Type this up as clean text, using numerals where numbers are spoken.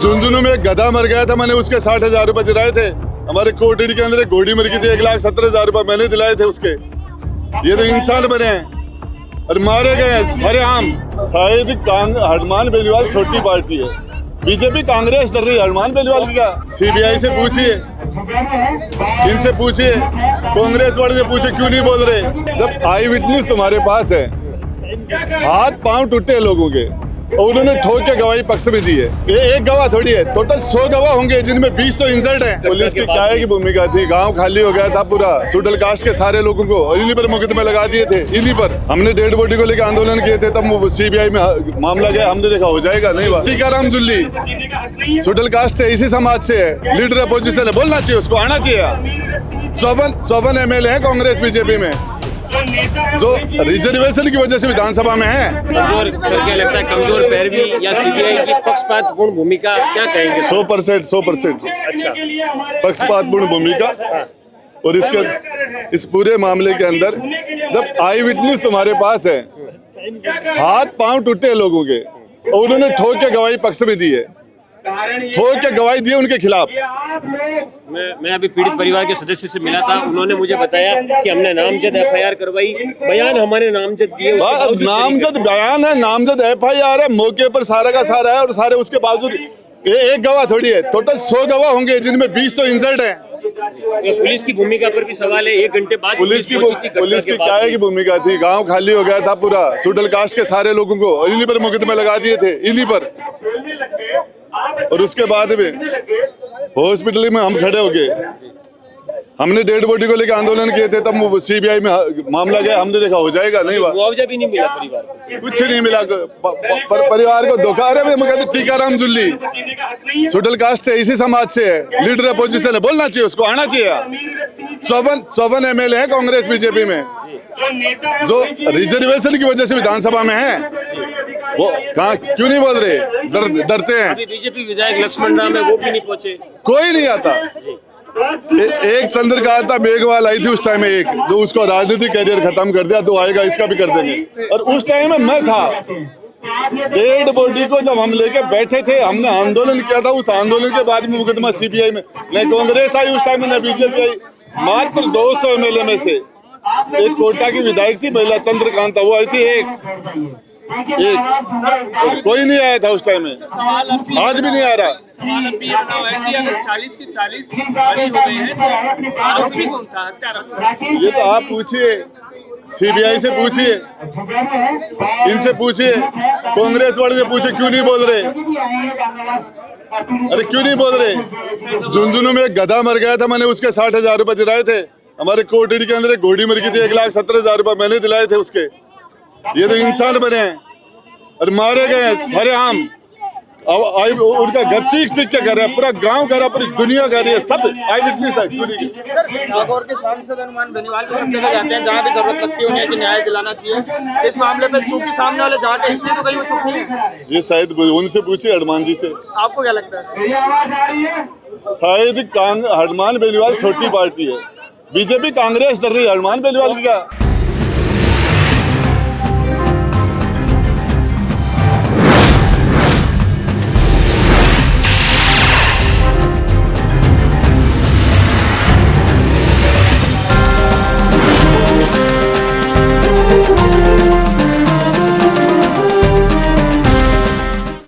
झुंझुनू में एक गधा मर गया था, मैंने उसके 60,000 रुपए दिलाए थे। हमारे कोटड़ी के अंदर एक घोड़ी मर गई थी, 1,70,000 रुपए मैंने दिलाए थे उसके। ये तो इंसान बने हैं और मारे गए हैं। अरे हम शायद हनुमान बेनीवाल छोटी पार्टी है, बीजेपी कांग्रेस डर रही है हनुमान बेनीवाल की। क्या सीबीआई से पूछिए, इनसे पूछिए, कांग्रेस वाले से पूछिए क्यों नहीं बोल रहे। जब आई विटनेस तुम्हारे पास है, हाथ पांव टूटे लोगों के और उन्होंने ठोक के गवाही पक्ष में दी है। ये एक गवाह थोड़ी है, टोटल 100 गवाह होंगे जिनमें 20 तो इंजर्ड हैं। पुलिस की क्या की भूमिका थी, गांव खाली हो गया था पूरा, शेड्यूल कास्ट के सारे लोगों को, और इन्हीं पर मुकदमे लगा दिए थे। इन्हीं पर हमने डेड बॉडी को लेकर आंदोलन किए थे, तब सीबीआई में मामला गया, हमने देखा हो जाएगा नहीं। बात टीकाराम जुल्ली शेड्यूल कास्ट से, इसी समाज से है, लीडर अपोजिशन है, बोलना चाहिए, उसको आना चाहिए। 54 MLA है कांग्रेस बीजेपी में जो रिजर्वेशन की वजह से विधानसभा में है। कमजोर सर, क्या लगता है कमजोर पैरवी या सीबीआई की पक्षपातपूर्ण भूमिका, क्या कहेंगे? 100%। अच्छा, पक्षपातपूर्ण भूमिका। और इस पूरे मामले के अंदर जब आई विटनेस तुम्हारे पास है, हाथ पांव टूटे लोगों के और उन्होंने ठोक के गवाही पक्ष में दी है, ठोक के गवाही दी उनके खिलाफ। मैं अभी पीड़ित परिवार के सदस्य से मिला था, उन्होंने मुझे बताया कि हमने नामजद FIR करवाई, बयान हमारे नामजद दिए। नामजद बयान है, नामजद FIR है, मौके पर सारा का सारा है, और सारे उसके बावजूद ये एक गवाह थोड़ी है, टोटल 100 गवाह होंगे जिनमें 20 तो इंजर्ड हैं। पुलिस की भूमिका पर भी सवाल है। 1 घंटे बाद पुलिस की क्या की भूमिका थी, गांव खाली हो गया था पूरा, शेड्यूल कास्ट के सारे लोगों को, और इन्हीं पर मुकदमे लगा दिए थे, इन्हीं पर। और उसके बाद में हॉस्पिटल में हम खड़े हो गए, हमने डेड बॉडी को लेकर आंदोलन किए थे, तब सीबीआई में मामला गया, हमने देखा हो जाएगा नहीं। बात मुआवजा भी नहीं मिला परिवार को, कुछ नहीं मिला परिवार को धोखा। अरे मैं कहते टीकाराम जुल्ली शेड्यूल कास्ट से, इसी समाज से है, लीडर अपोजिशन है, बोलना चाहिए, उसको आना चाहिए। 54 MLA है कांग्रेस बीजेपी में जो रिजर्वेशन की वजह से विधानसभा में है, वो कहाँ क्यों नहीं बोल रहे, डरते हैं। अभी बीजेपी विधायक लक्ष्मण राम है, वो भी नहीं पहुंचे, कोई नहीं आता। एक चंद्रकांता मेघवाल आई थी उस टाइम में, एक जो उसको राजनीतिक कैरियर खत्म कर दिया, तो आएगा इसका भी कर देंगे। और उस टाइम में मैं था, डेड बॉडी को जब हम लेके बैठे थे, हमने आंदोलन किया था, उस आंदोलन के बाद में मुकदमा सीबीआई में, न कांग्रेस आई उस टाइम में, न बीजेपी आई। मात्र 200 MLA में से एक कोटा की विधायक थी महिला चंद्रकांता, वो आई थी एक, कोई नहीं आया था उस टाइम में, आज भी नहीं आ रहा। सवाल अब ये बना हुआ है कि अगर 40 के 40 बरी हो गए हैं, तो आरोपी कौन था, हत्यारा? ये तो आप पूछिए, सीबीआई से पूछिए, इनसे पूछिए, कांग्रेस वाले से पूछिए क्यों नहीं बोल रहे। अरे क्यों नहीं बोल रहे। झुंझुनू में एक गधा मर गया था, मैंने उसके 60,000 रुपए दिलाए थे। हमारे कोटड़ी के अंदर एक घोड़ी मर गई थी, 1,70,000 रुपए मैंने दिलाए थे उसके। ये तो इंसान बने हैं और मारे गए हैं। अरे हम उनका घर चीख के कर रहे हैं, पूरा गांव कर रहा है, पूरी दुनिया कर रही है, सब आई विटनेस है। सर, नागौर के सांसद हनुमान बेनीवाल भी सब जगह जाते हैं, जहाँ भी जरूरत लगती है उन्हें कि न्याय दिलाना चाहिए। इस मामले पे चूंकि सामने वाले जाट है, इसलिए तो कहीं वो चुप नहीं है। ये शायद उनसे पूछिए, हनुमान जी से। आपको क्या लगता है? शायद हनुमान बेनीवाल छोटी पार्टी है, बीजेपी कांग्रेस डर रही है हनुमान बेनीवाल की। क्या